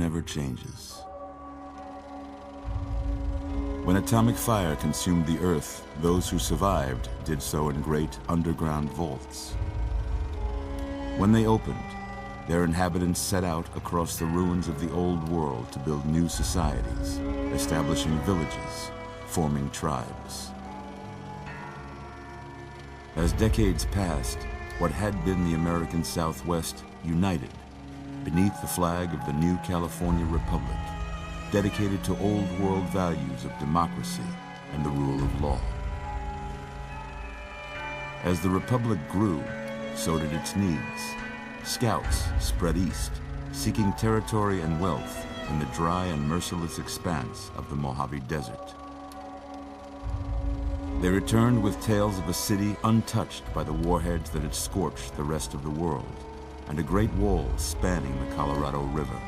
never changes. When atomic fire consumed the Earth, those who survived did so in great underground vaults. When they opened, their inhabitants set out across the ruins of the old world to build new societies, establishing villages, forming tribes. As decades passed, what had been the American Southwest united beneath the flag of the new California Republic, dedicated to old world values of democracy and the rule of law. As the Republic grew, so did its needs. Scouts spread east, seeking territory and wealth in the dry and merciless expanse of the Mojave Desert. They returned with tales of a city untouched by the warheads that had scorched the rest of the world, and a great wall spanning the Colorado River.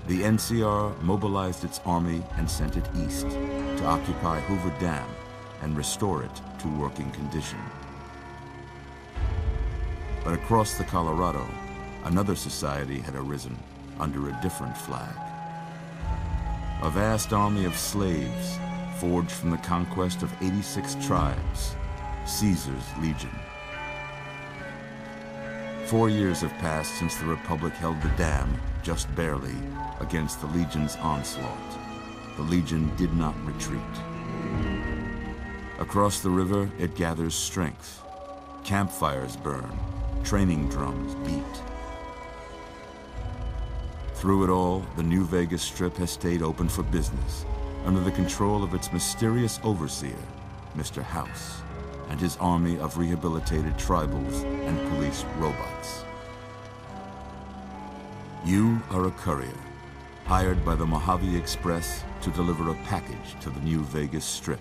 The NCR mobilized its army and sent it east to occupy Hoover Dam and restore it to working condition. But across the Colorado, another society had arisen under a different flag. A vast army of slaves forged from the conquest of 86 tribes, Caesar's Legion. 4 years have passed since the Republic held the dam, just barely, against the Legion's onslaught. The Legion did not retreat. Across the river, it gathers strength. Campfires burn, training drums beat. Through it all, the New Vegas Strip has stayed open for business, under the control of its mysterious overseer, Mr. House, and his army of rehabilitated tribals and police robots. You are a courier, hired by the Mojave Express to deliver a package to the New Vegas Strip.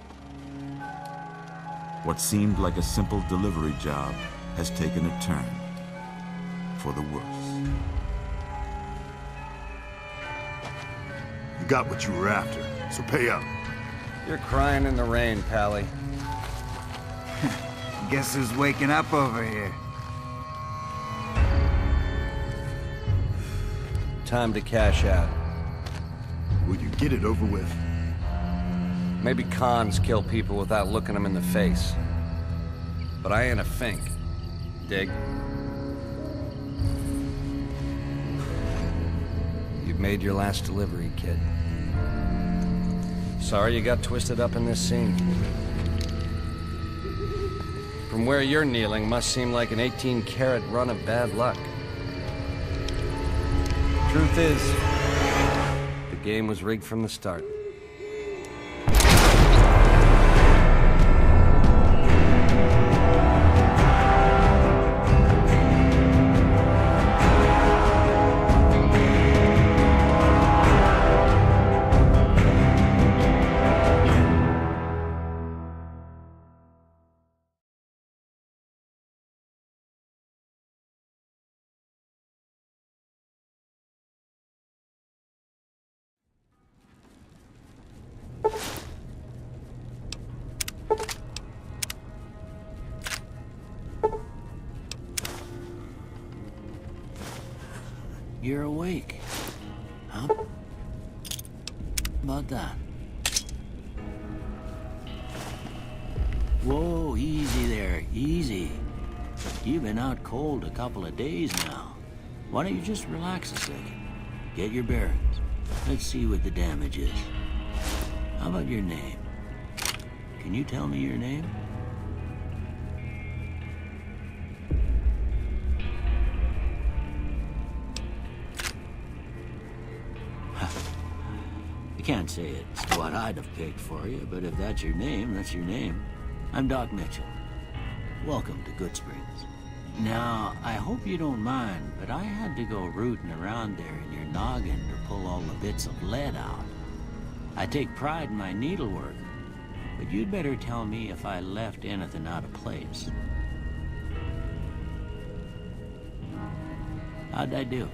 What seemed like a simple delivery job has taken a turn for the worse. You got what you were after, so pay up. You're crying in the rain, Pally. Guess who's waking up over here? Time to cash out. Will you get it over with? Maybe cons kill people without looking them in the face. But I ain't a fink. Dig? You've made your last delivery, kid. Sorry you got twisted up in this scene. From where you're kneeling must seem like an 18-carat run of bad luck. Truth is, the game was rigged from the start. You're awake. Huh? About that. Whoa, easy there, easy. You've been out cold a couple of days now. Why don't you just relax a second? Get your bearings. Let's see what the damage is. How about your name? Can you tell me your name? I can't say it's what I'd have picked for you, but if that's your name, that's your name. I'm Doc Mitchell. Welcome to Good Springs. Now, I hope you don't mind, but I had to go rooting around there in your noggin to pull all the bits of lead out. I take pride in my needlework, but you'd better tell me if I left anything out of place. How'd I do?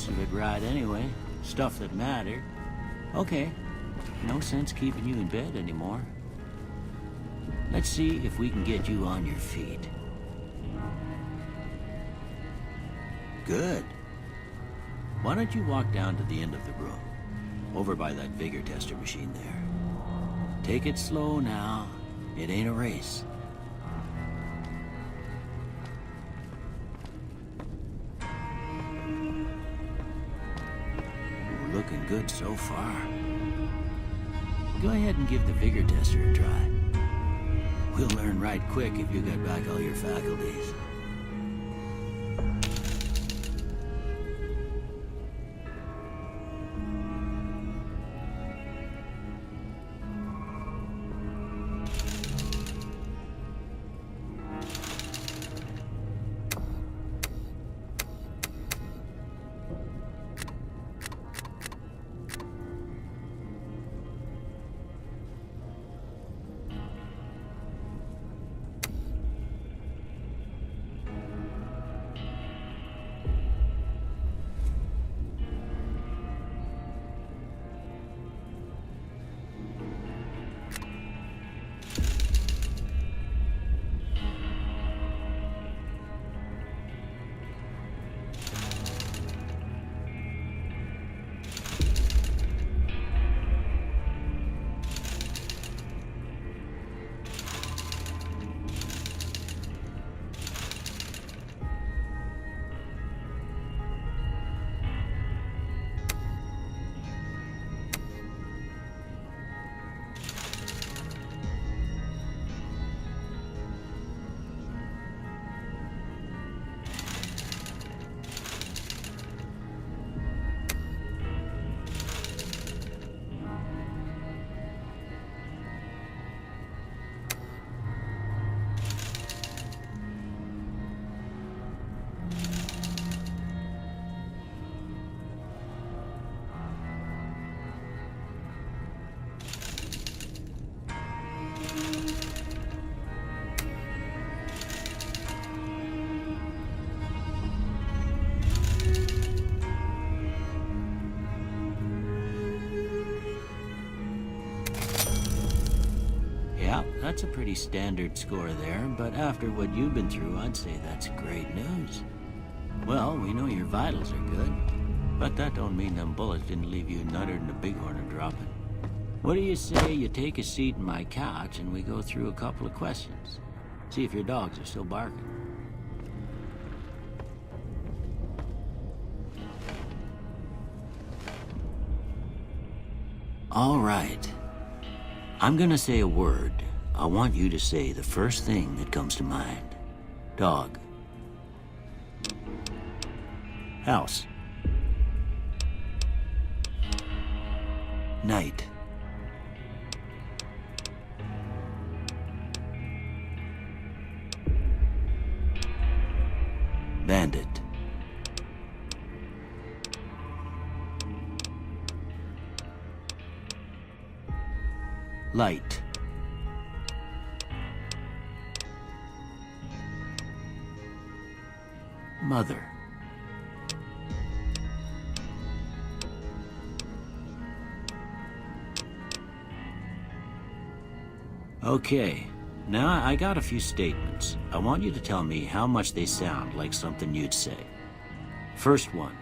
most of it right anyway. Stuff that mattered. Okay, no sense keeping you in bed anymore. Let's see if we can get you on your feet. Good. Why don't you walk down to the end of the room, over by that vigor tester machine there. Take it slow now. It ain't a race. Ooh, looking good so far. Go ahead and give the vigor tester a try. We'll learn right quick if you got back all your faculties. That's a pretty standard score there, but after what you've been through, I'd say that's great news. Well, we know your vitals are good, but that don't mean them bullets didn't leave you nuttered and a bighorn dropping. What do you say you take a seat in my couch and we go through a couple of questions? See if your dogs are still barking. All right. I'm gonna say a word. I want you to say the first thing that comes to mind. Dog. House. Night. Bandit. Light. Mother. Okay, now I got a few statements. I want you to tell me how much they sound like something you'd say. First one,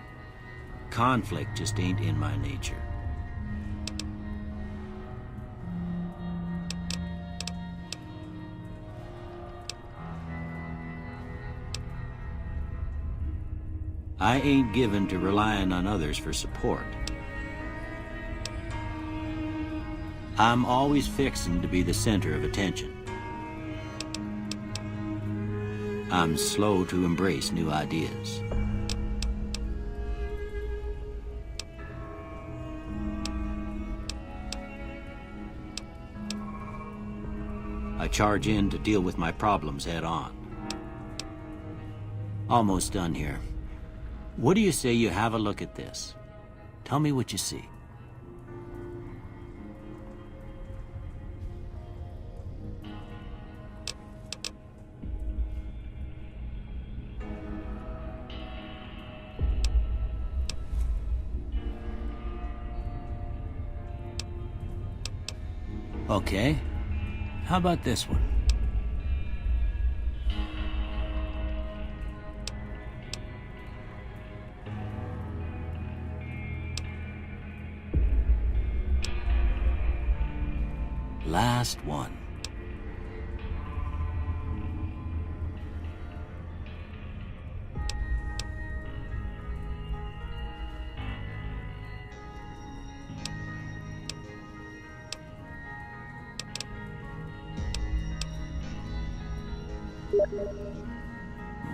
conflict just ain't in my nature. I ain't given to relying on others for support. I'm always fixing to be the center of attention. I'm slow to embrace new ideas. I charge in to deal with my problems head on. Almost done here. What do you say you have a look at this? Tell me what you see. Okay. How about this one? Last one.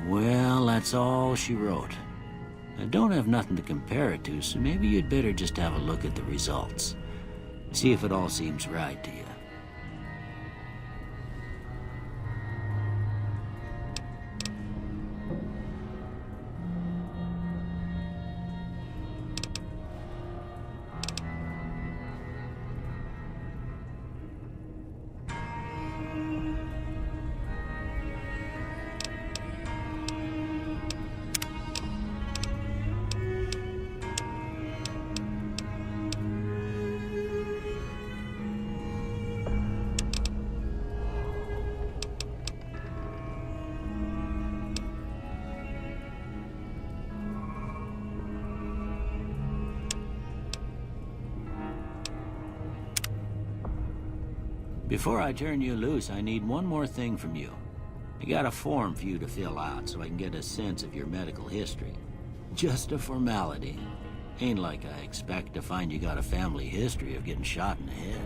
Well, that's all she wrote. I don't have nothing to compare it to, so maybe you'd better just have a look at the results. See if it all seems right to you. Before I turn you loose, I need one more thing from you. I got a form for you to fill out so I can get a sense of your medical history. Just a formality. Ain't like I expect to find you got a family history of getting shot in the head.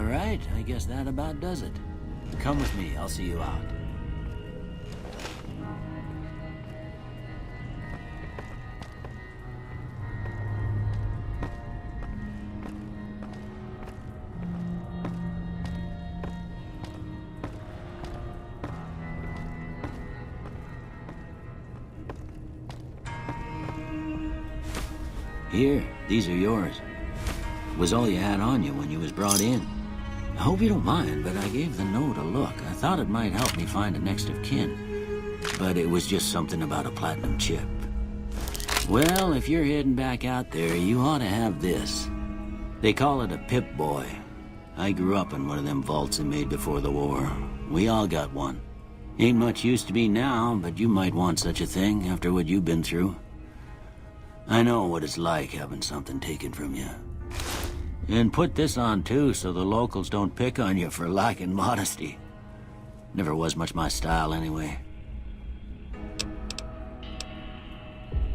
Right, I guess that about does it. Come with me, I'll see you out. Here, these are yours. It was all you had on you when you was brought in. I hope you don't mind, but I gave the note a look. I thought it might help me find a next of kin. but it was just something about a platinum chip. Well, if you're heading back out there, you ought to have this. They call it a Pip-Boy. I grew up in one of them vaults they made before the war. We all got one. Ain't much use to me now, but you might want such a thing after what you've been through. I know what it's like having something taken from you. And put this on too, so the locals don't pick on you for lacking modesty. Never was much my style anyway.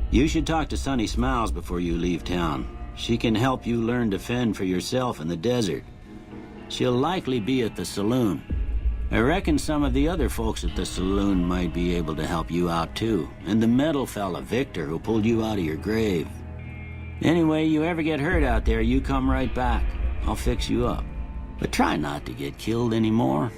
You should talk to Sunny Smiles before you leave town. She can help you learn to fend for yourself in the desert. She'll likely be at the saloon. I reckon some of the other folks at the saloon might be able to help you out too. And the metal fella, Victor, who pulled you out of your grave. Anyway, you ever get hurt out there, you come right back. I'll fix you up. But try not to get killed anymore.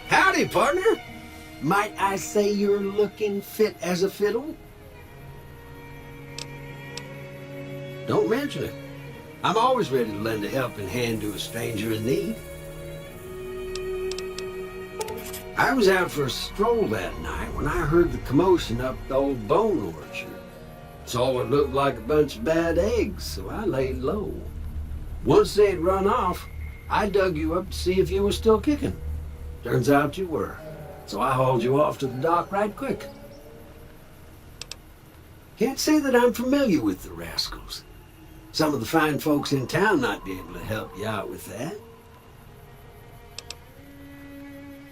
Howdy, partner. Might I say you're looking fit as a fiddle? Don't mention it. I'm always ready to lend a helping hand to a stranger in need. I was out for a stroll that night when I heard the commotion up the old bone orchard. Saw what looked like a bunch of bad eggs, so I laid low. Once they'd run off, I dug you up to see if you were still kicking. Turns out you were, so I hauled you off to the dock right quick. Can't say that I'm familiar with the rascals. Some of the fine folks in town might be able to help you out with that.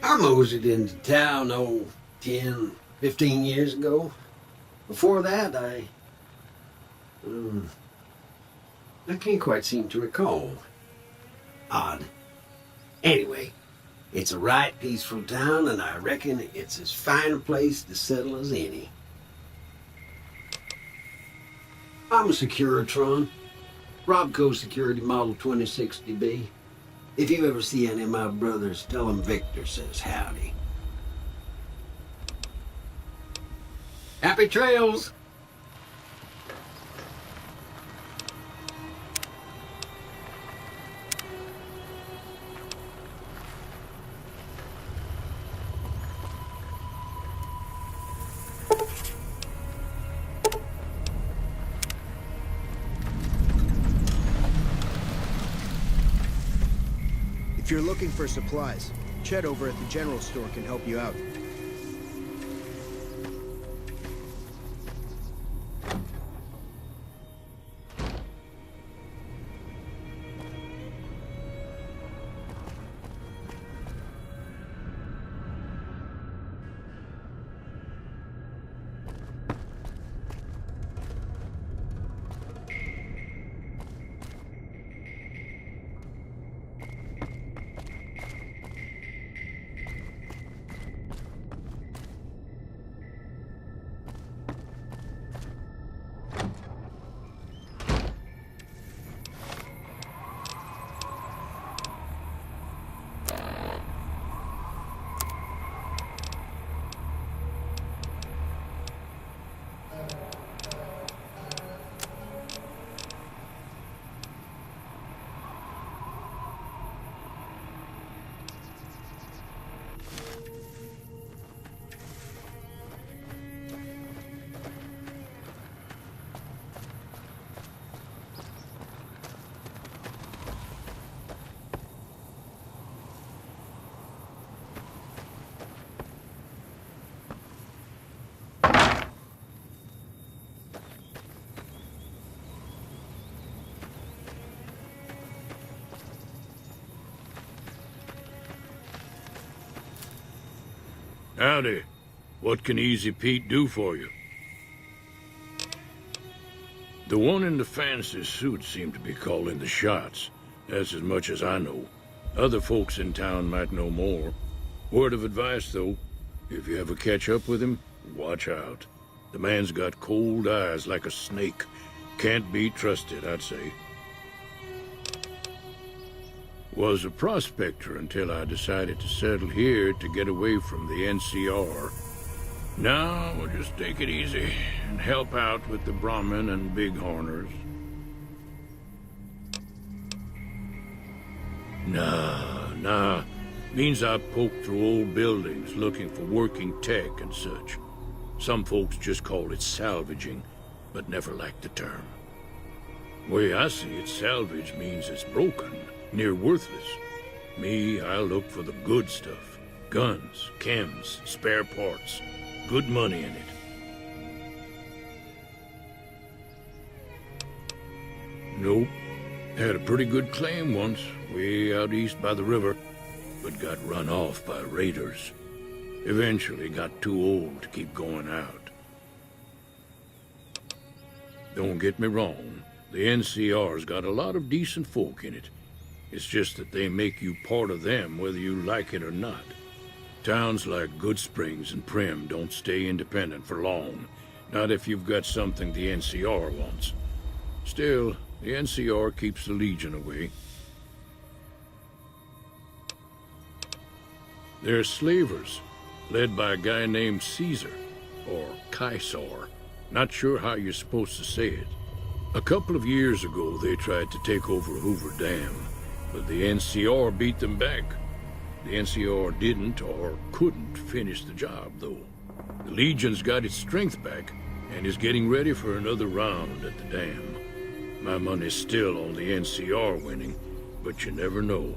I moseyed into town, 10, 15 years ago. Before that, I can't quite seem to recall. Odd. Anyway, it's a right peaceful town, and I reckon it's as fine a place to settle as any. I'm a Securitron. Robco Security Model 2060B. If you ever see any of my brothers, tell them Victor says howdy. Happy trails! If you're looking for supplies, Chet over at the general store can help you out. Howdy. What can Easy Pete do for you? The one in the fancy suit seemed to be calling the shots. That's as much as I know. Other folks in town might know more. Word of advice, though. If you ever catch up with him, watch out. The man's got cold eyes like a snake. Can't be trusted, I'd say. Was a prospector until I decided to settle here to get away from the NCR. Now, we'll just take it easy and help out with the Brahmin and Bighorners. Nah. Means I poke through old buildings looking for working tech and such. Some folks just call it salvaging, but never liked the term. Way I see it, salvage means it's broken, near worthless. Me, I look for the good stuff. Guns, chems, spare parts. Good money in it. Nope. Had a pretty good claim once, way out east by the river, but got run off by raiders. Eventually got too old to keep going out. Don't get me wrong, the NCR's got a lot of decent folk in it. It's just that they make you part of them whether you like it or not. Towns like Goodsprings and Prim don't stay independent for long, not if you've got something the NCR wants. Still, the NCR keeps the Legion away. They're slavers, led by a guy named Caesar, or Caesar. Not sure how you're supposed to say it. A couple of years ago, they tried to take over Hoover Dam, but the NCR beat them back. The NCR didn't or couldn't finish the job, though. The Legion's got its strength back and is getting ready for another round at the dam. My money's still on the NCR winning, but you never know.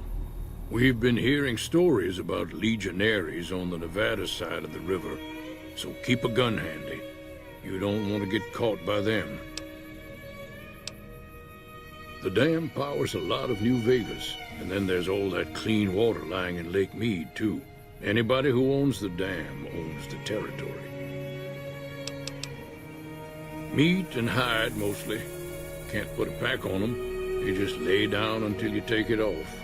We've been hearing stories about legionaries on the Nevada side of the river, so keep a gun handy. You don't want to get caught by them. The dam powers a lot of New Vegas, and then there's all that clean water lying in Lake Mead, too. Anybody who owns the dam owns the territory. Meat and hide, mostly. Can't put a pack on them. You just lay down until you take it off.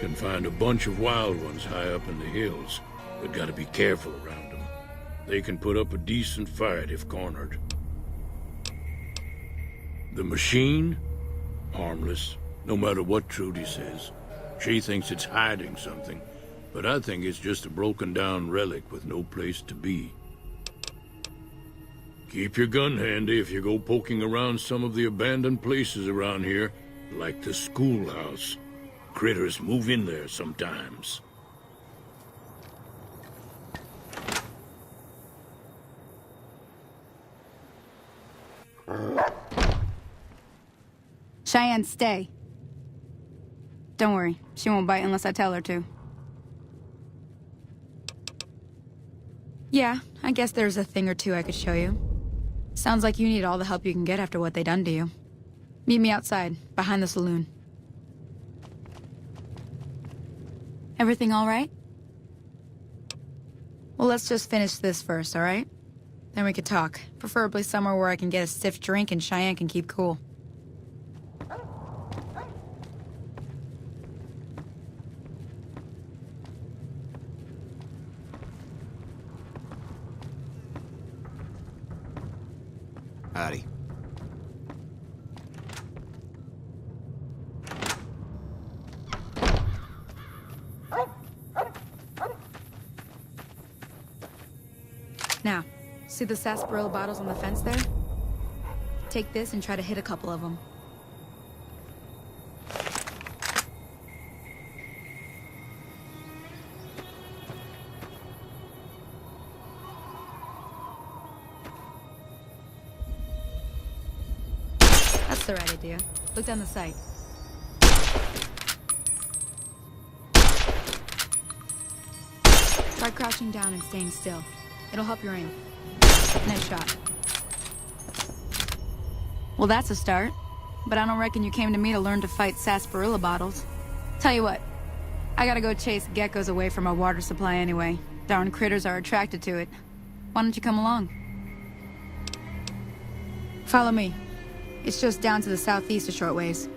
Can find a bunch of wild ones high up in the hills, but gotta be careful around them. They can put up a decent fight if cornered. The machine? Harmless, no matter what Trudy says. She thinks it's hiding something, but I think it's just a broken-down relic with no place to be. Keep your gun handy if you go poking around some of the abandoned places around here, like the schoolhouse. Critters move in there sometimes. Cheyenne, stay. Don't worry, she won't bite unless I tell her to. Yeah, I guess there's a thing or two I could show you. Sounds like you need all the help you can get after what they done to you. Meet me outside, behind the saloon. Everything all right? Well, let's just finish this first, all right? Then we could talk. Preferably somewhere where I can get a stiff drink and Cheyenne can keep cool. Howdy. Now, see the sarsaparilla bottles on the fence there? Take this and try to hit a couple of them. That's the right idea. Look down the sight. Try crouching down and staying still. It'll help your aim. Nice shot. Well, that's a start. But I don't reckon you came to me to learn to fight sarsaparilla bottles. Tell you what, I gotta go chase geckos away from our water supply anyway. Darn critters are attracted to it. Why don't you come along? Follow me. It's just down to the southeast a short ways.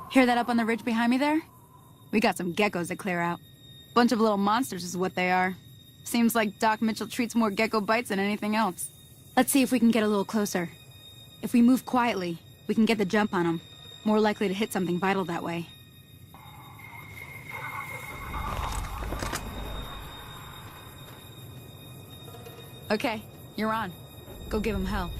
Hear that up on the ridge behind me there? We got some geckos to clear out. Bunch of little monsters is what they are. Seems like Doc Mitchell treats more gecko bites than anything else. Let's see if we can get a little closer. If we move quietly, we can get the jump on them. More likely to hit something vital that way. Okay, you're on. Go give him hell.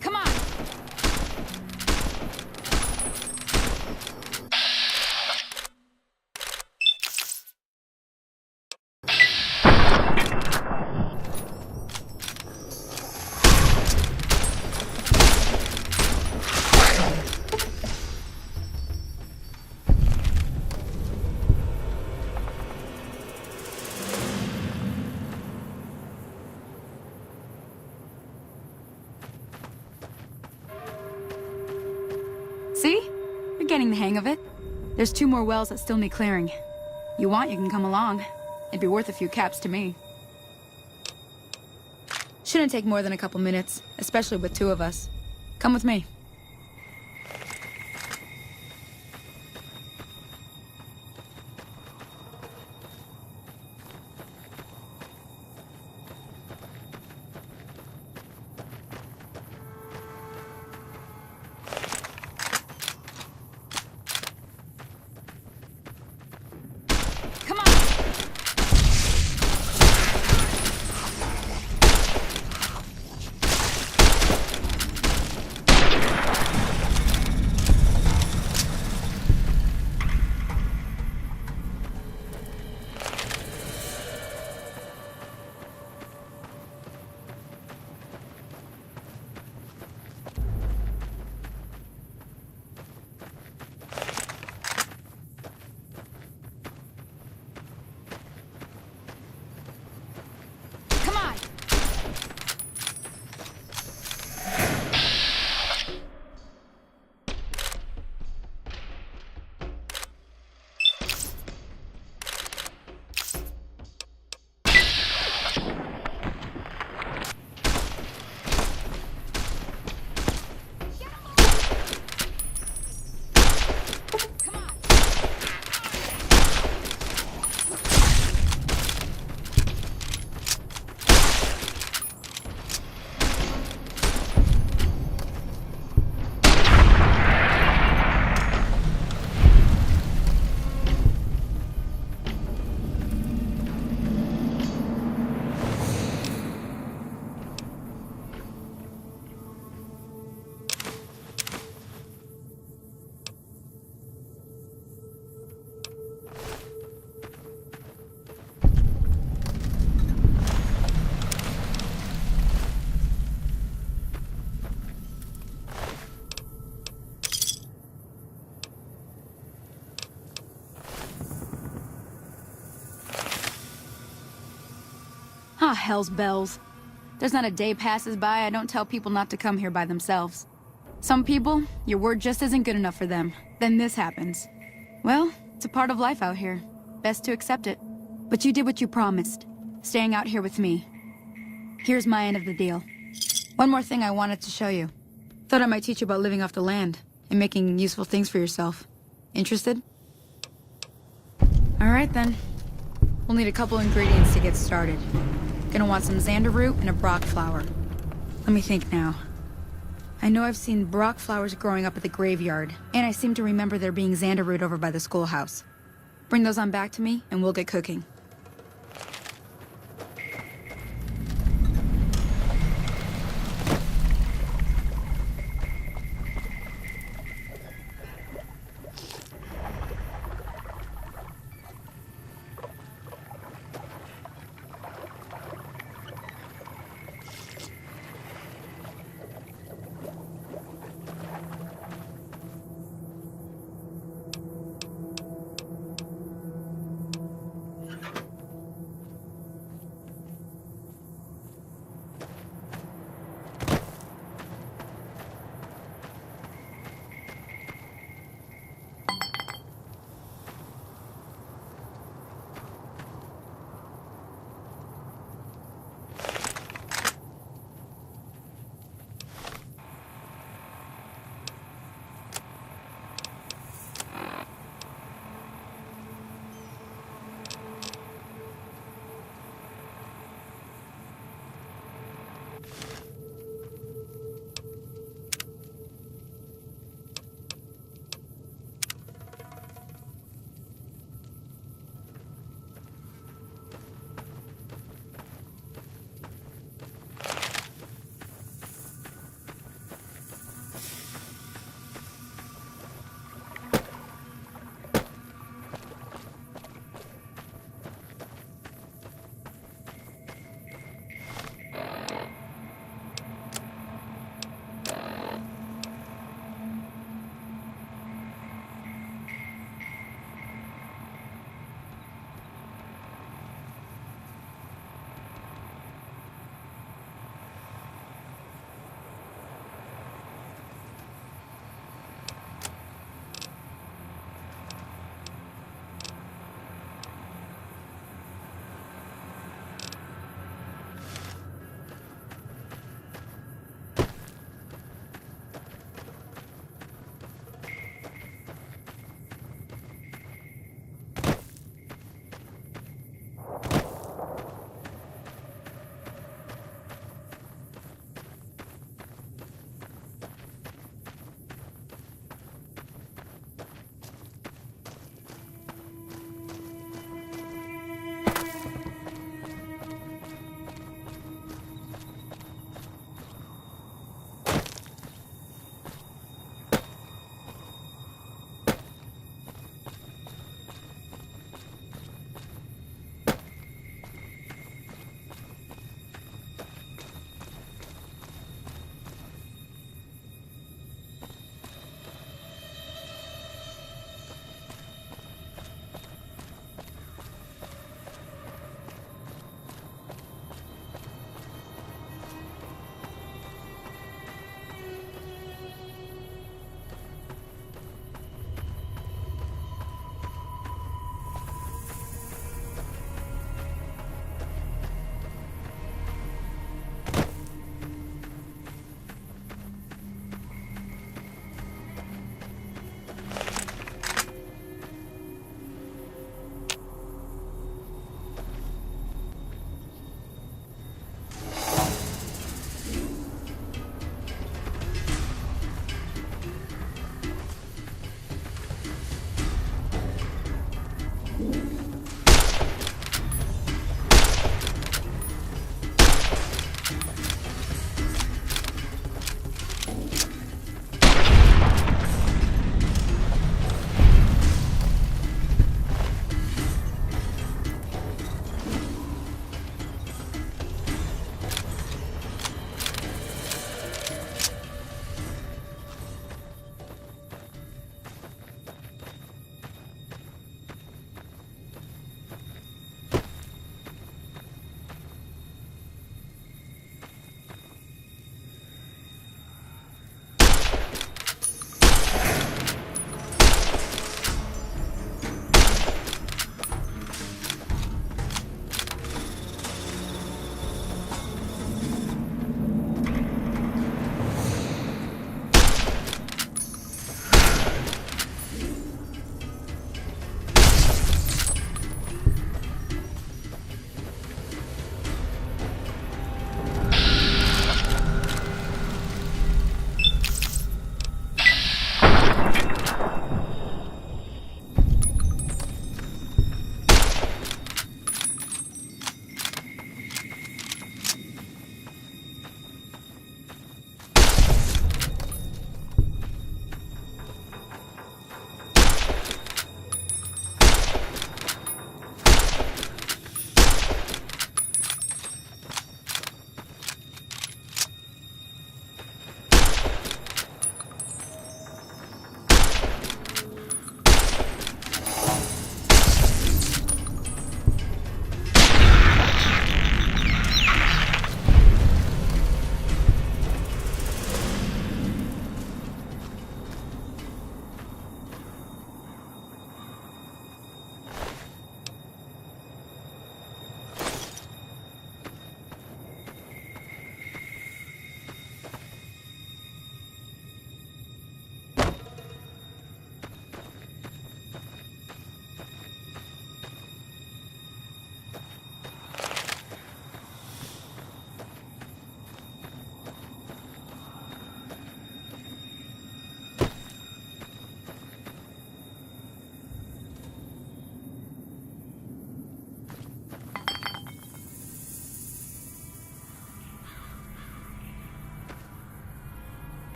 Come on! See? You're getting the hang of it. There's 2 more wells that still need clearing. You want, you can come along. It'd be worth a few caps to me. Shouldn't take more than a couple minutes, especially with 2 of us. Come with me. Come on! Ah, hell's bells. There's not a day passes by I don't tell people not to come here by themselves. Some people, your word just isn't good enough for them. Then this happens. Well, it's a part of life out here. Best to accept it. But you did what you promised, staying out here with me. Here's my end of the deal. One more thing I wanted to show you. Thought I might teach you about living off the land and making useful things for yourself. Interested? All right then. We'll need a couple ingredients to get started. Gonna want some xander root and a brock flower. Let me think now. I know I've seen brock flowers growing up at the graveyard, and I seem to remember there being xander root over by the schoolhouse. Bring those on back to me, and we'll get cooking.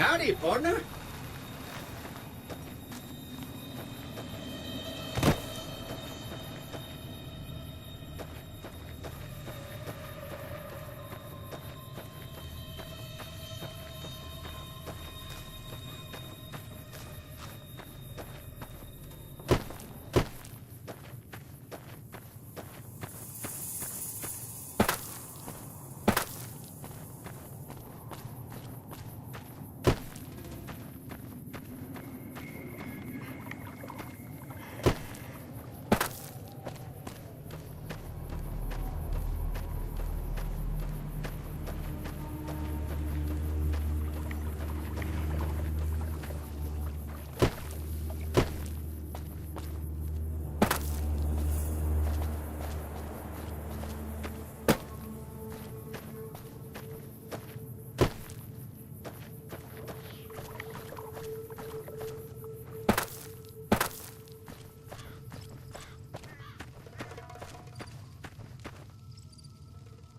Howdy, partner.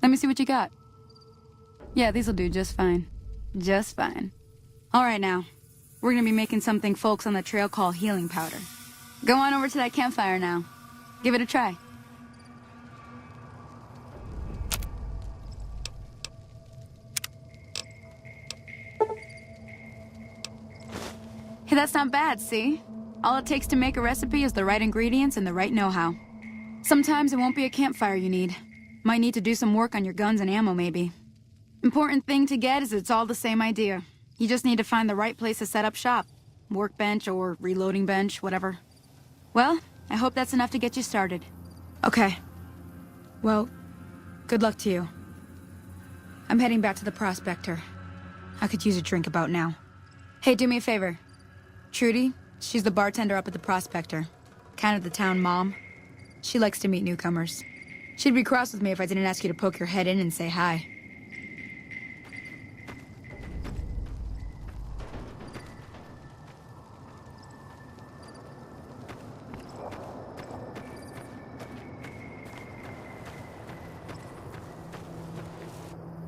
Let me see what you got. Yeah, these'll do just fine. Just fine. All right, now. We're gonna be making something folks on the trail call healing powder. Go on over to that campfire now. Give it a try. Hey, that's not bad, see? All it takes to make a recipe is the right ingredients and the right know-how. Sometimes it won't be a campfire you need. Might need to do some work on your guns and ammo, maybe. Important thing to get is it's all the same idea. You just need to find the right place to set up shop. Workbench or reloading bench, whatever. Well, I hope that's enough to get you started. Okay. Well, good luck to you. I'm heading back to the Prospector. I could use a drink about now. Hey, do me a favor. Trudy, she's the bartender up at the Prospector. Kind of the town mom. She likes to meet newcomers. She'd be cross with me if I didn't ask you to poke your head in and say hi.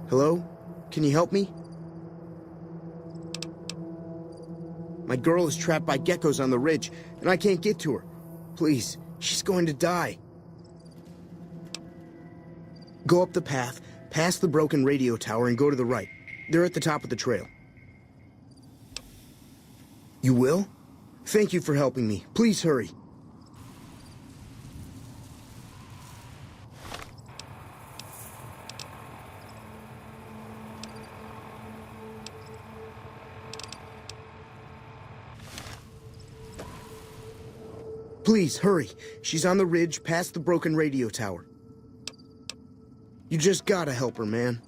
Hello? Can you help me? My girl is trapped by geckos on the ridge, and I can't get to her. Please, she's going to die. Go up the path, past the broken radio tower, and go to the right. They're at the top of the trail. You will? Thank you for helping me. Please hurry. Please, hurry. She's on the ridge past the broken radio tower. You just gotta help her, man.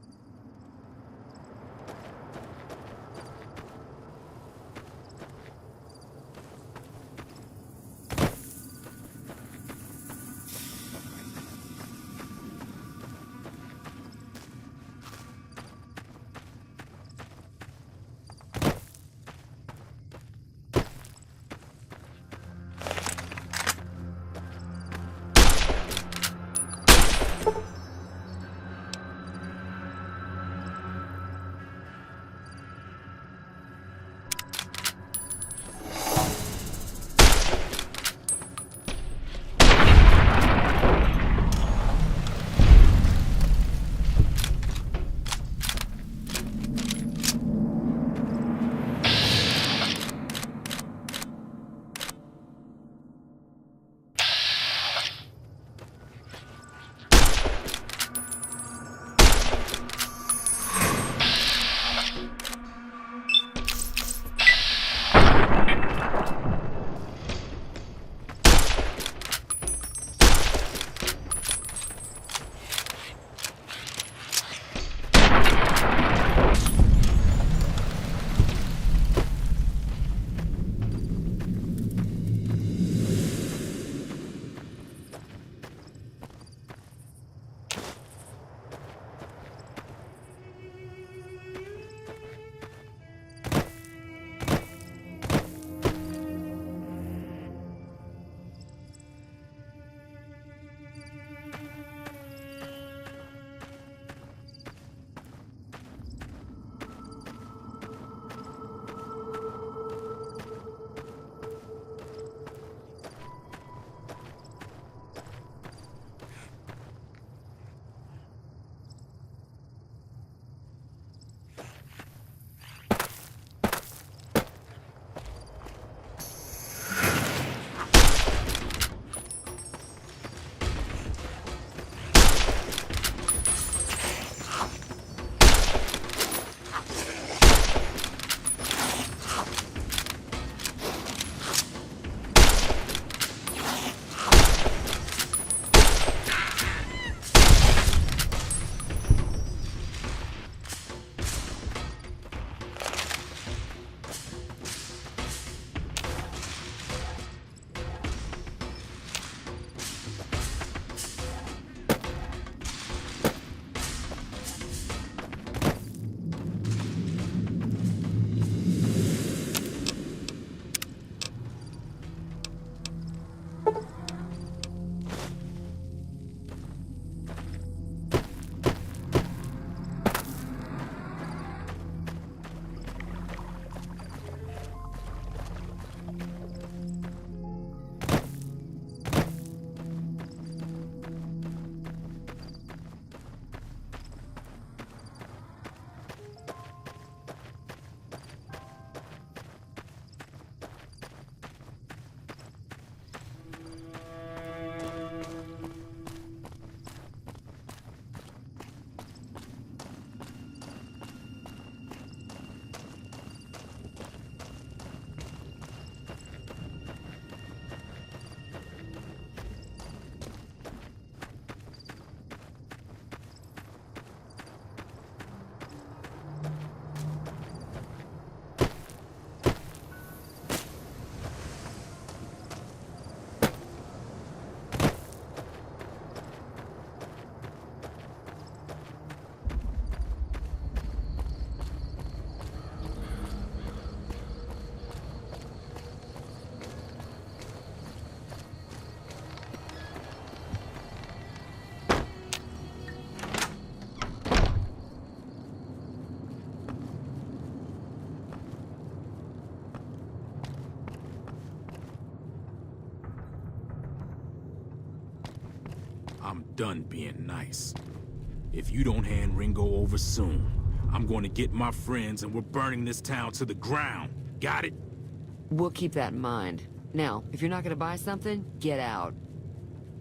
done being nice. If you don't hand Ringo over soon, I'm going to get my friends and we're burning this town to the ground. Got it? We'll keep that in mind. Now, if you're not gonna buy something, get out.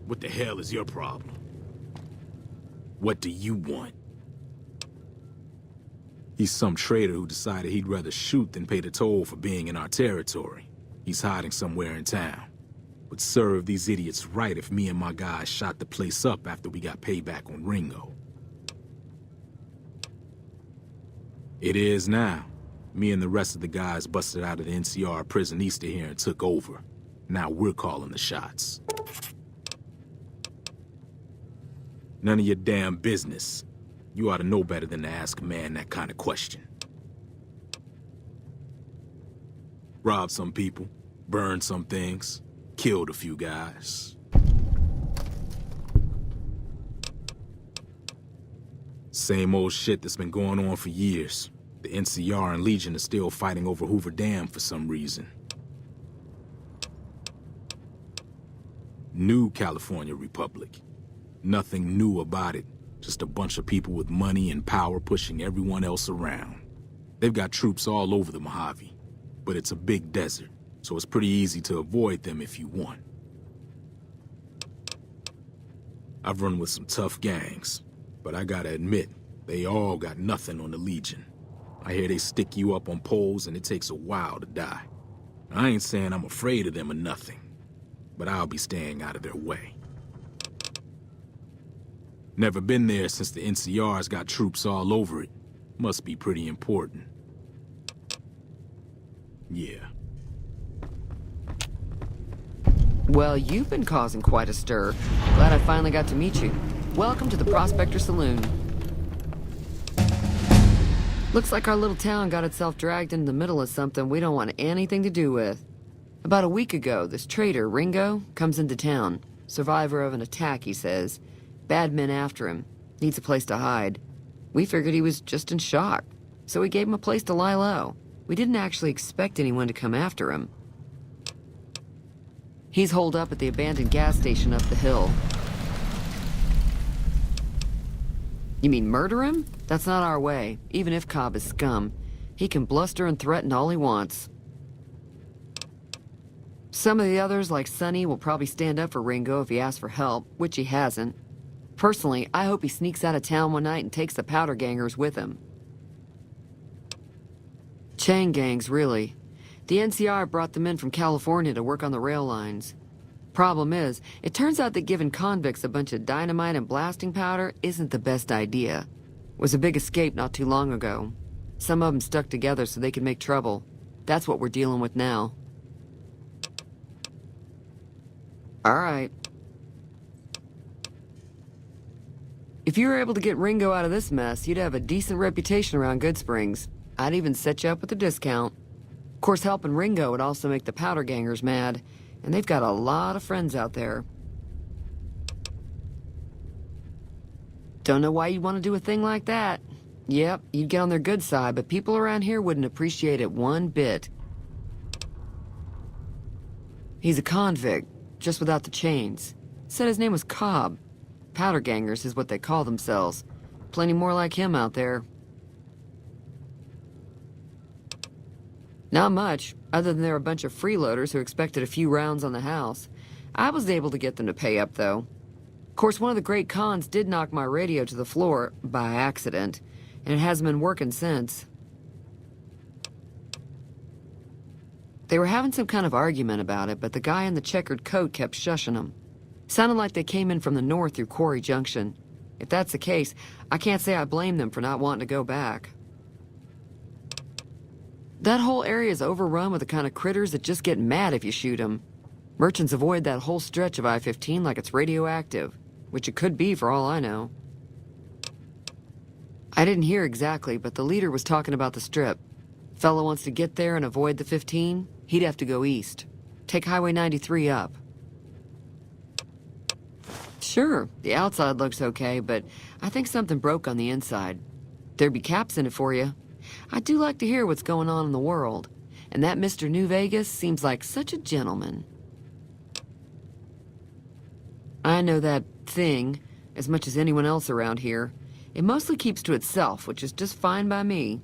What the hell is your problem? What do you want? He's some traitor who decided he'd rather shoot than pay the toll for being in our territory. He's hiding somewhere in town. Would serve these idiots right if me and my guys shot the place up after we got payback on Ringo. It is now. Me and the rest of the guys busted out of the NCR prison east of here and took over. Now we're calling the shots. None of your damn business. You ought to know better than to ask a man that kind of question. Robbed some people, burned some things, killed a few guys. Same old shit that's been going on for years. The NCR and Legion are still fighting over Hoover Dam for some reason. New California Republic. Nothing new about it. Just a bunch of people with money and power pushing everyone else around. They've got troops all over the Mojave, but it's a big desert, so it's pretty easy to avoid them if you want. I've run with some tough gangs, but I gotta admit, they all got nothing on the Legion. I hear they stick you up on poles and it takes a while to die. I ain't saying I'm afraid of them or nothing, but I'll be staying out of their way. Never been there since the NCR's got troops all over it. Must be pretty important. Yeah. Well, you've been causing quite a stir. Glad I finally got to meet you. Welcome to the Prospector Saloon. Looks like our little town got itself dragged into the middle of something we don't want anything to do with. About a week ago, this traitor, Ringo, comes into town. Survivor of an attack, he says. Bad men after him. Needs a place to hide. We figured he was just in shock, so we gave him a place to lie low. We didn't actually expect anyone to come after him. He's holed up at the abandoned gas station up the hill. You mean murder him? That's not our way, even if Cobb is scum. He can bluster and threaten all he wants. Some of the others, like Sonny, will probably stand up for Ringo if he asks for help, which he hasn't. Personally, I hope he sneaks out of town one night and takes the powder gangers with him. Chain gangs, really. The NCR brought them in from California to work on the rail lines. Problem is, it turns out that giving convicts a bunch of dynamite and blasting powder isn't the best idea. It was a big escape not too long ago. Some of them stuck together so they could make trouble. That's what we're dealing with now. All right. If you were able to get Ringo out of this mess, you'd have a decent reputation around Goodsprings. I'd even set you up with a discount. Of course, helping Ringo would also make the powder gangers mad, and they've got a lot of friends out there. Don't know why you'd want to do a thing like that. Yep, you'd get on their good side, but people around here wouldn't appreciate it one bit. He's a convict, just without the chains. Said his name was Cobb. Powder gangers is what they call themselves. Plenty more like him out there. Not much, other than they're a bunch of freeloaders who expected a few rounds on the house. I was able to get them to pay up, though. Of course, one of the great cons did knock my radio to the floor, by accident, and it hasn't been working since. They were having some kind of argument about it, but the guy in the checkered coat kept shushing them. Sounded like they came in from the north through Quarry Junction. If that's the case, I can't say I blame them for not wanting to go back. That whole area is overrun with the kind of critters that just get mad if you shoot them. Merchants avoid that whole stretch of I-15 like it's radioactive, which it could be for all I know. I didn't hear exactly, but the leader was talking about the strip. Fellow wants to get there and avoid the 15, he'd have to go east. Take Highway 93 up. Sure, the outside looks okay, but I think something broke on the inside. There'd be caps in it for you. I do like to hear what's going on in the world, and that Mr. New Vegas seems like such a gentleman. I know that thing, as much as anyone else around here. It mostly keeps to itself, which is just fine by me.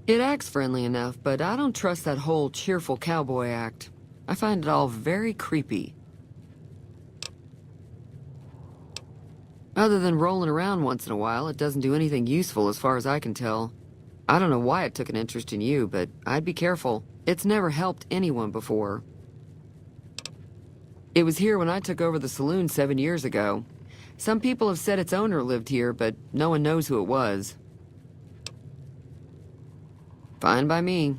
It acts friendly enough, but I don't trust that whole cheerful cowboy act. I find it all very creepy. Other than rolling around once in a while, it doesn't do anything useful as far as I can tell. I don't know why it took an interest in you, but I'd be careful. It's never helped anyone before. It was here when I took over the saloon 7 years ago. Some people have said its owner lived here, but no one knows who it was. Fine by me.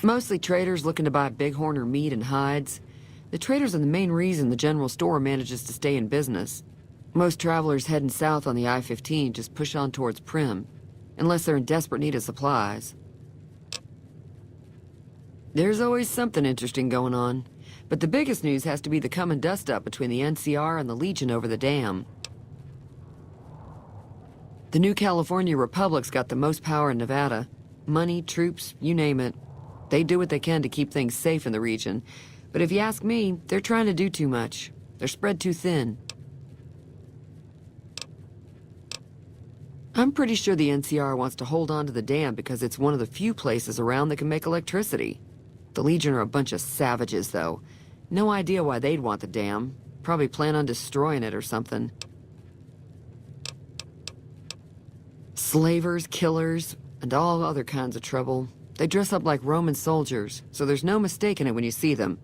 Mostly traders looking to buy bighorn or meat and hides. The traders are the main reason the general store manages to stay in business. Most travelers heading south on the I-15 just push on towards Prim, unless they're in desperate need of supplies. There's always something interesting going on, but the biggest news has to be the coming dust-up between the NCR and the Legion over the dam. The new California Republic's got the most power in Nevada. Money, troops, you name it. They do what they can to keep things safe in the region, but if you ask me, they're trying to do too much. They're spread too thin. I'm pretty sure the NCR wants to hold on to the dam because it's one of the few places around that can make electricity. The Legion are a bunch of savages, though. No idea why they'd want the dam. Probably plan on destroying it or something. Slavers, killers, and all other kinds of trouble. They dress up like Roman soldiers, so there's no mistaking it when you see them.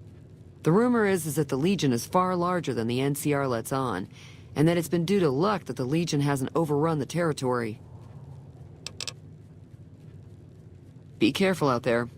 The rumor is that the Legion is far larger than the NCR lets on, and that it's been due to luck that the Legion hasn't overrun the territory. Be careful out there.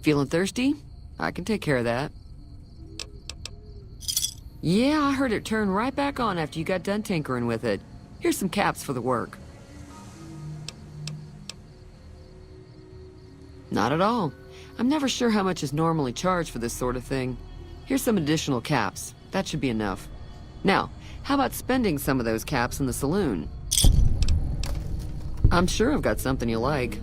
Feeling thirsty? I can take care of that. Yeah, I heard it turn right back on after you got done tinkering with it. Here's some caps for the work. Not at all. I'm never sure how much is normally charged for this sort of thing. Here's some additional caps. That should be enough. Now, how about spending some of those caps in the saloon? I'm sure I've got something you like.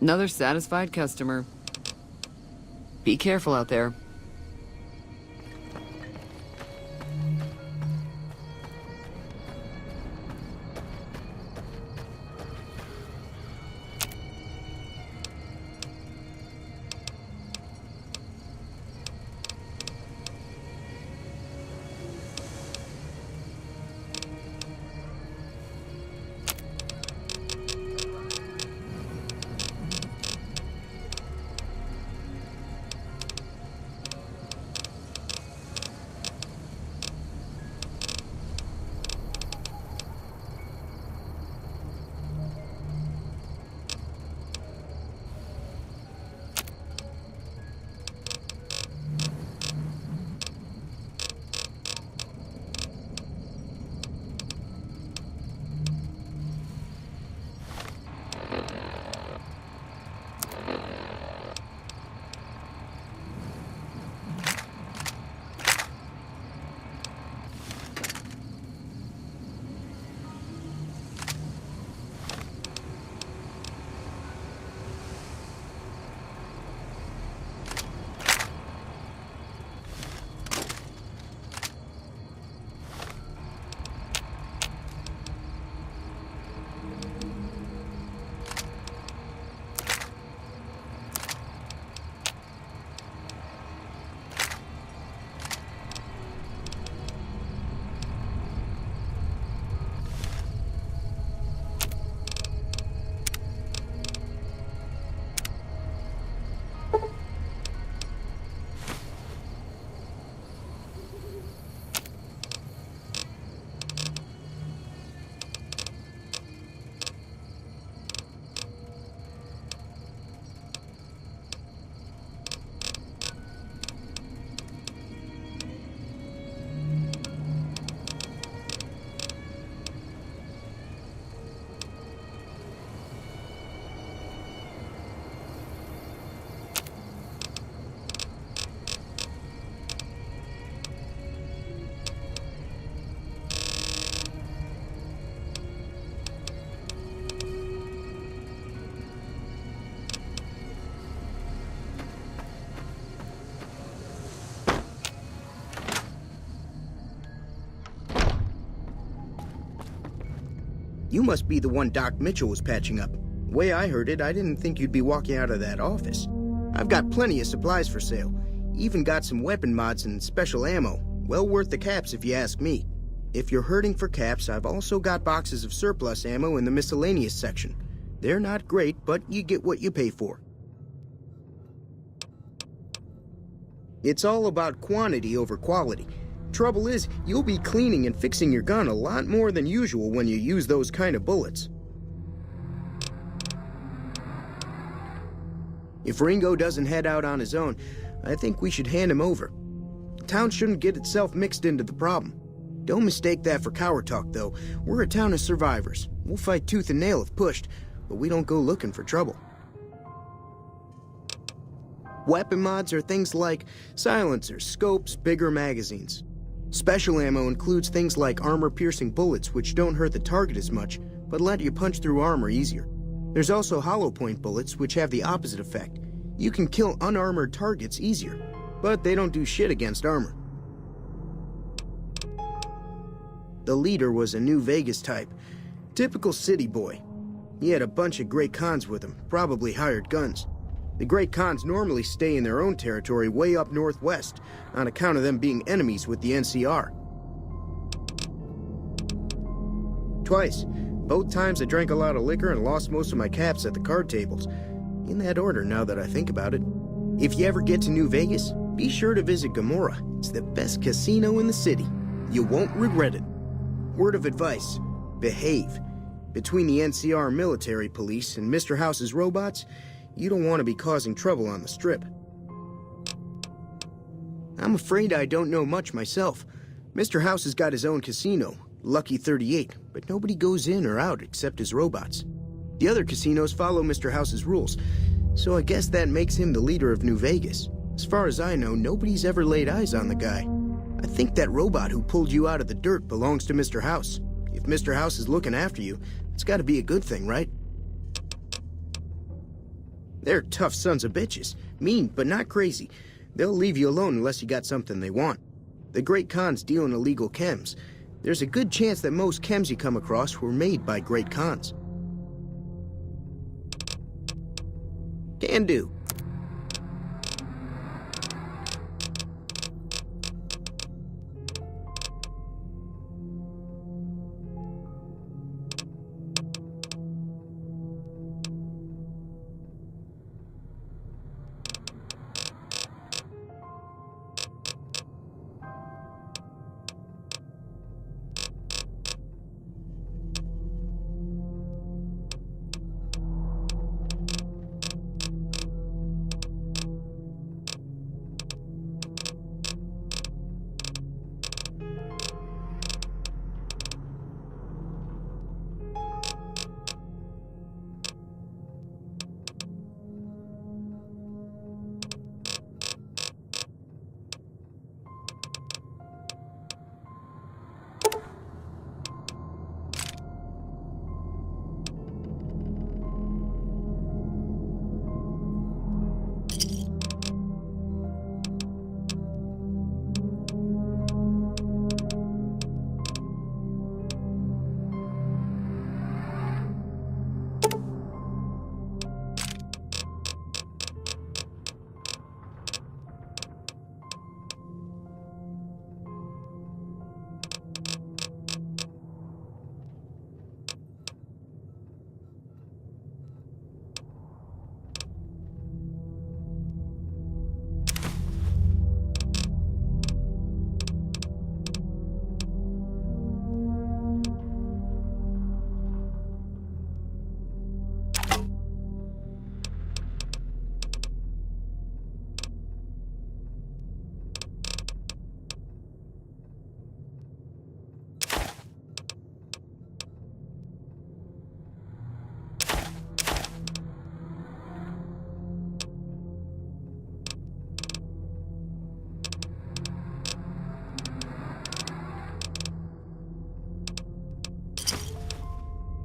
Another satisfied customer. Be careful out there. You must be the one Doc Mitchell was patching up. The way I heard it, I didn't think you'd be walking out of that office. I've got plenty of supplies for sale. Even got some weapon mods and special ammo. Well worth the caps if you ask me. If you're hurting for caps, I've also got boxes of surplus ammo in the miscellaneous section. They're not great, but you get what you pay for. It's all about quantity over quality. Trouble is, you'll be cleaning and fixing your gun a lot more than usual when you use those kind of bullets. If Ringo doesn't head out on his own, I think we should hand him over. Town shouldn't get itself mixed into the problem. Don't mistake that for coward talk, though. We're a town of survivors. We'll fight tooth and nail if pushed, but we don't go looking for trouble. Weapon mods are things like silencers, scopes, bigger magazines. Special ammo includes things like armor-piercing bullets, which don't hurt the target as much, but let you punch through armor easier. There's also hollow-point bullets, which have the opposite effect. You can kill unarmored targets easier, but they don't do shit against armor. The leader was a New Vegas type. Typical city boy. He had a bunch of Great Khans with him, probably hired guns. The Great Khans normally stay in their own territory way up northwest, on account of them being enemies with the NCR. Twice. Both times I drank a lot of liquor and lost most of my caps at the card tables. In that order, now that I think about it. If you ever get to New Vegas, be sure to visit Gomorrah. It's the best casino in the city. You won't regret it. Word of advice, behave. Between the NCR military police and Mr. House's robots, you don't want to be causing trouble on the Strip. I'm afraid I don't know much myself. Mr. House has got his own casino, Lucky 38, but nobody goes in or out except his robots. The other casinos follow Mr. House's rules, so I guess that makes him the leader of New Vegas. As far as I know, nobody's ever laid eyes on the guy. I think that robot who pulled you out of the dirt belongs to Mr. House. If Mr. House is looking after you, it's gotta be a good thing, right? They're tough sons of bitches. Mean, but not crazy. They'll leave you alone unless you got something they want. The Great Khans deal in illegal chems. There's a good chance that most chems you come across were made by Great Khans. Can do.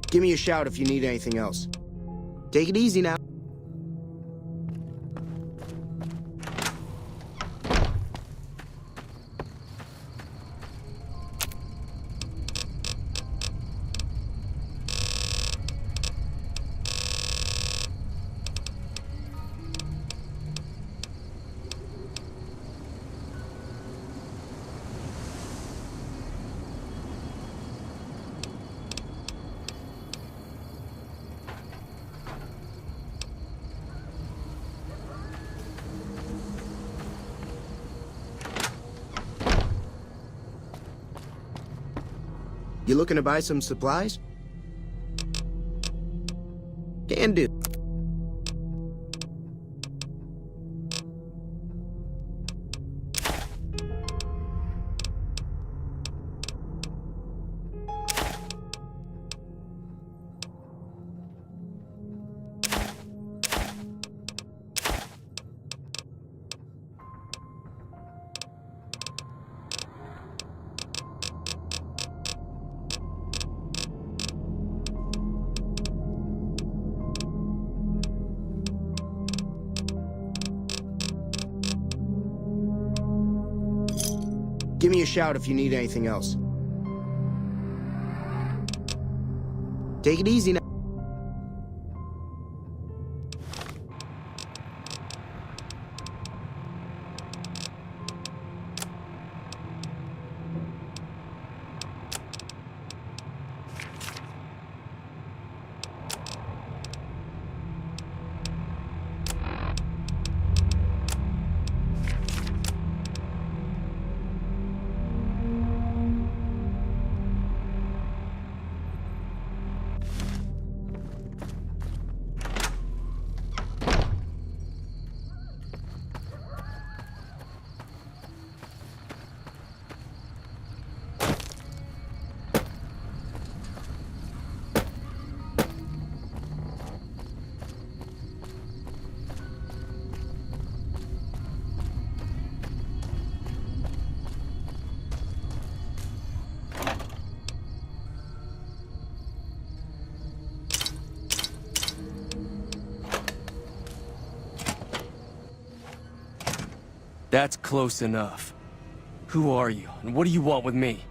Give me a shout if you need anything else. Take it easy now. You looking to buy some supplies? Can do. Give me a shout if you need anything else. Take it easy now. That's close enough. Who are you, and what do you want with me?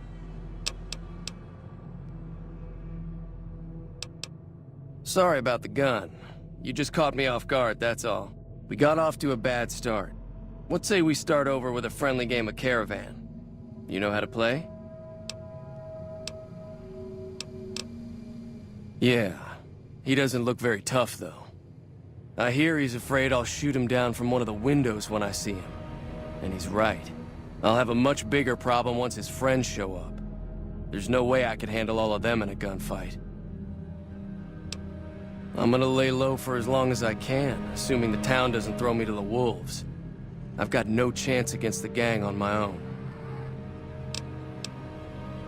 Sorry about the gun. You just caught me off guard, that's all. We got off to a bad start. What say we start over with a friendly game of Caravan? You know how to play? Yeah. He doesn't look very tough, though. I hear he's afraid I'll shoot him down from one of the windows when I see him. And he's right. I'll have a much bigger problem once his friends show up. There's no way I could handle all of them in a gunfight. I'm gonna lay low for as long as I can, assuming the town doesn't throw me to the wolves. I've got no chance against the gang on my own.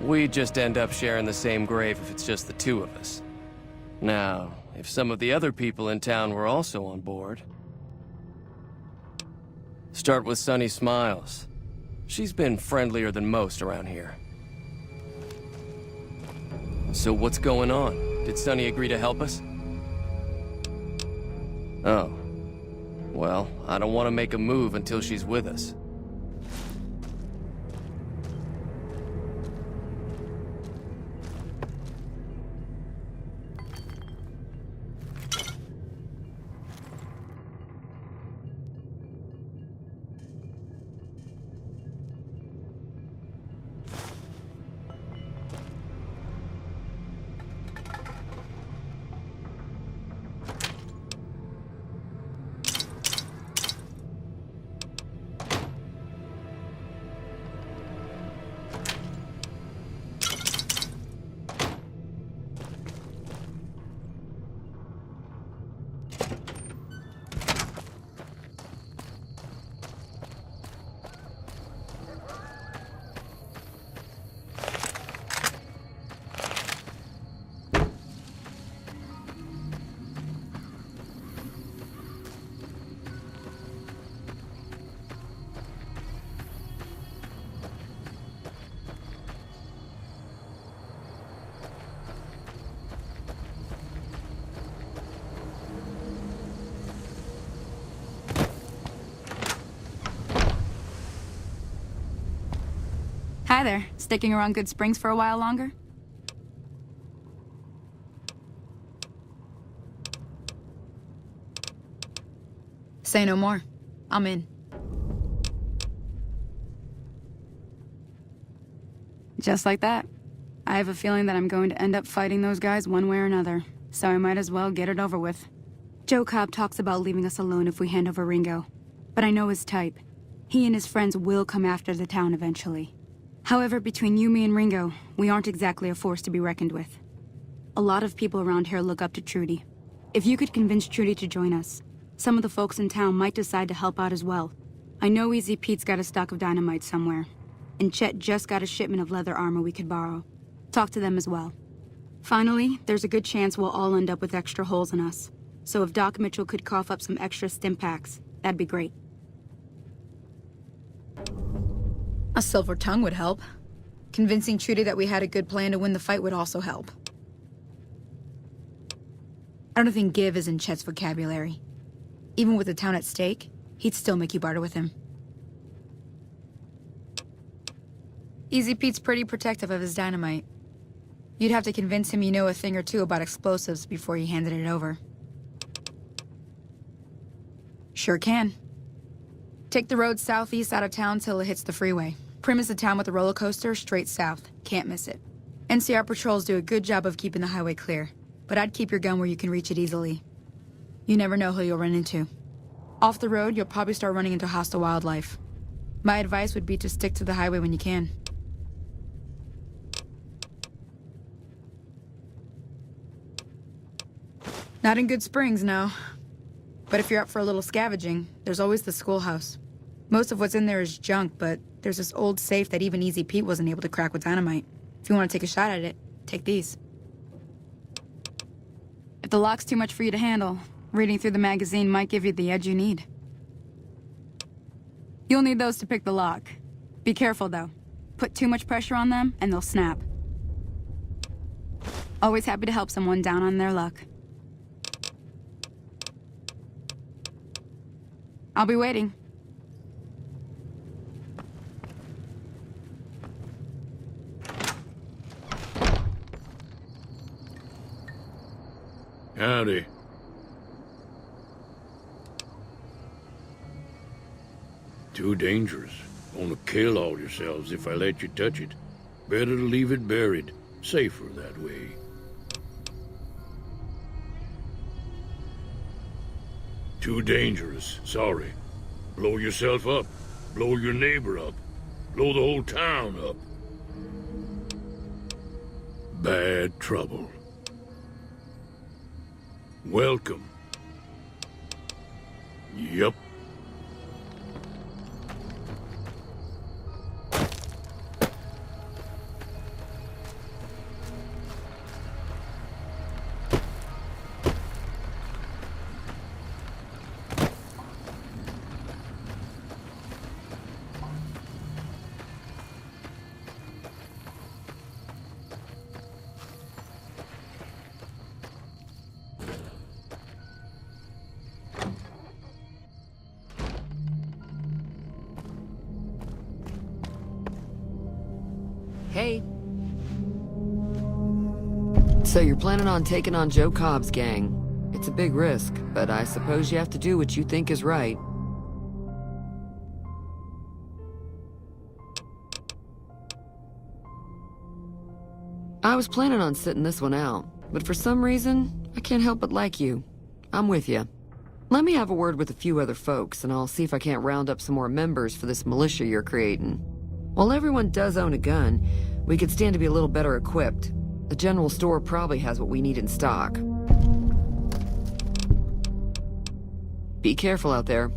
We'd just end up sharing the same grave if it's just the two of us. Now, if some of the other people in town were also on board... Start with Sunny Smiles. She's been friendlier than most around here. So what's going on? Did Sunny agree to help us? Oh. Well, I don't want to make a move until she's with us. Hi there. Sticking around Good Springs for a while longer? Say no more. I'm in. Just like that. I have a feeling that I'm going to end up fighting those guys one way or another, so I might as well get it over with. Joe Cobb talks about leaving us alone if we hand over Ringo, but I know his type. He and his friends will come after the town eventually. However, between you, me, and Ringo, we aren't exactly a force to be reckoned with. A lot of people around here look up to Trudy. If you could convince Trudy to join us, some of the folks in town might decide to help out as well. I know Easy Pete's got a stock of dynamite somewhere, and Chet just got a shipment of leather armor we could borrow. Talk to them as well. Finally, there's a good chance we'll all end up with extra holes in us. So if Doc Mitchell could cough up some extra stim packs, that'd be great. A silver tongue would help. Convincing Trudy that we had a good plan to win the fight would also help. I don't think give is in Chet's vocabulary. Even with the town at stake, he'd still make you barter with him. Easy Pete's pretty protective of his dynamite. You'd have to convince him you know a thing or two about explosives before you handed it over. Sure can. Take the road southeast out of town till it hits the freeway. Prim is the town with the roller coaster straight south. Can't miss it. NCR patrols do a good job of keeping the highway clear, but I'd keep your gun where you can reach it easily. You never know who you'll run into. Off the road, you'll probably start running into hostile wildlife. My advice would be to stick to the highway when you can. Not in Good Springs, no. But if you're up for a little scavenging, there's always the schoolhouse. Most of what's in there is junk, but there's this old safe that even Easy Pete wasn't able to crack with dynamite. If you want to take a shot at it, take these. If the lock's too much for you to handle, reading through the magazine might give you the edge you need. You'll need those to pick the lock. Be careful, though. Put too much pressure on them, and they'll snap. Always happy to help someone down on their luck. I'll be waiting. Howdy. Too dangerous. Gonna kill all yourselves if I let you touch it. Better to leave it buried. Safer that way. Too dangerous, sorry. Blow yourself up. Blow your neighbor up. Blow the whole town up. Bad trouble. Welcome. Yup. Hey. So you're planning on taking on Joe Cobb's gang. It's a big risk, but I suppose you have to do what you think is right. I was planning on sitting this one out, but for some reason, I can't help but like you. I'm with you. Let me have a word with a few other folks, and I'll see if I can't round up some more members for this militia you're creating. While everyone does own a gun, we could stand to be a little better equipped. The general store probably has what we need in stock. Be careful out there.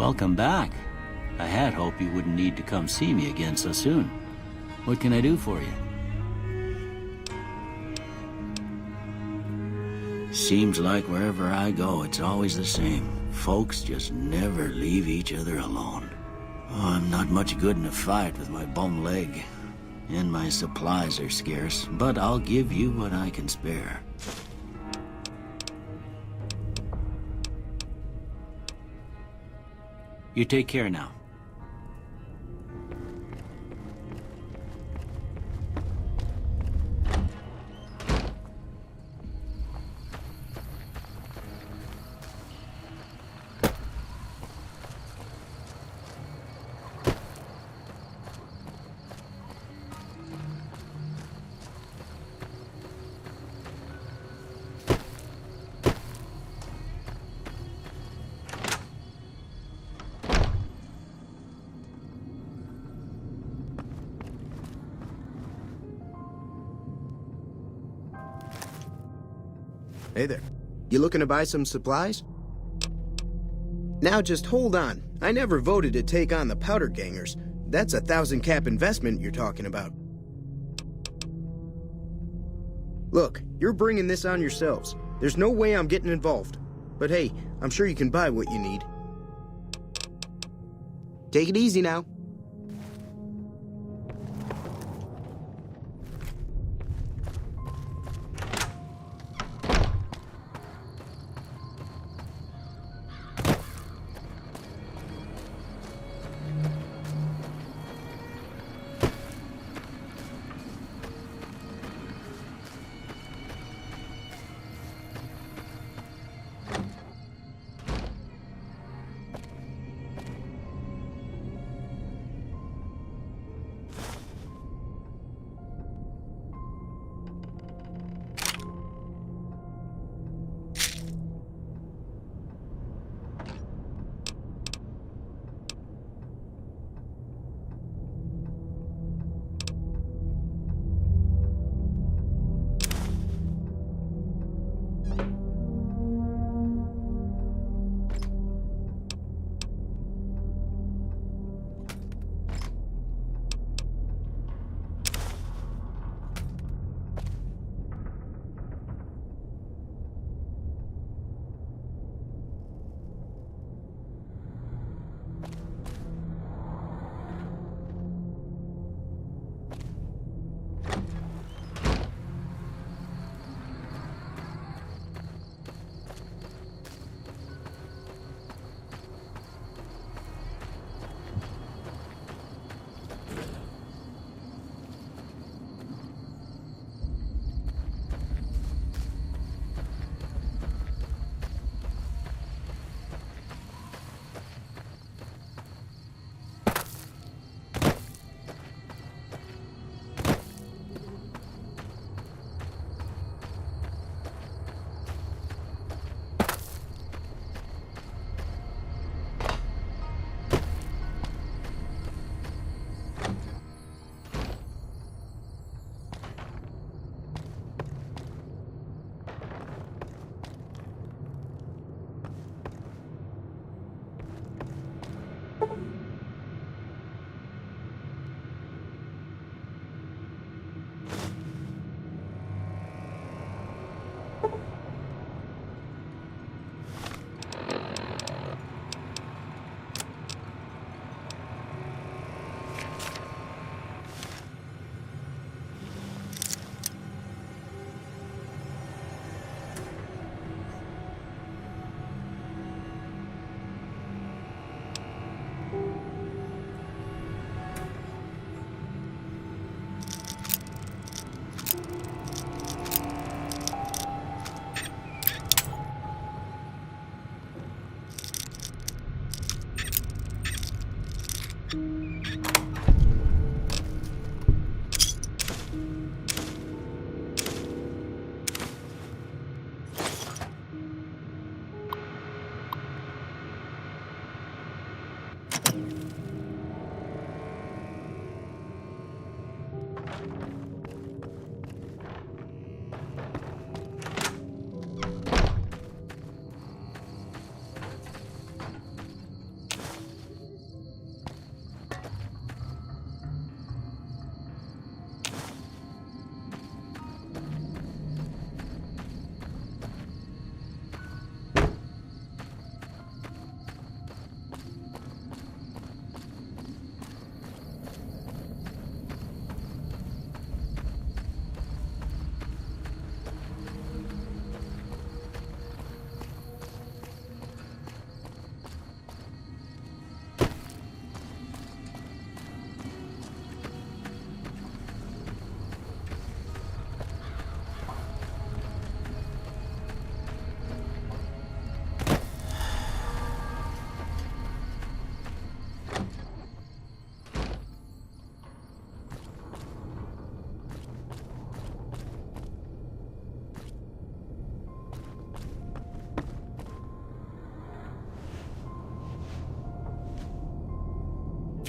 Welcome back. I had hoped you wouldn't need to come see me again so soon. What can I do for you? Seems like wherever I go, it's always the same. Folks just never leave each other alone. Oh, I'm not much good in a fight with my bum leg. And my supplies are scarce, but I'll give you what I can spare. You take care now. Hey there. You looking to buy some supplies? Now just hold on. I never voted to take on the powder gangers. That's a 1,000 cap investment you're talking about. Look, you're bringing this on yourselves. There's no way I'm getting involved. But hey, I'm sure you can buy what you need. Take it easy now.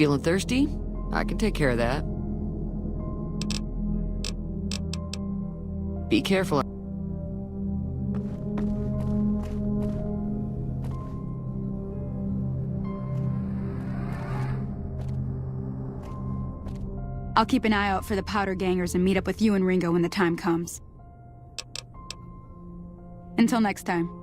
Feeling thirsty? I can take care of that. Be careful. I'll keep an eye out for the powder gangers and meet up with you and Ringo when the time comes. Until next time.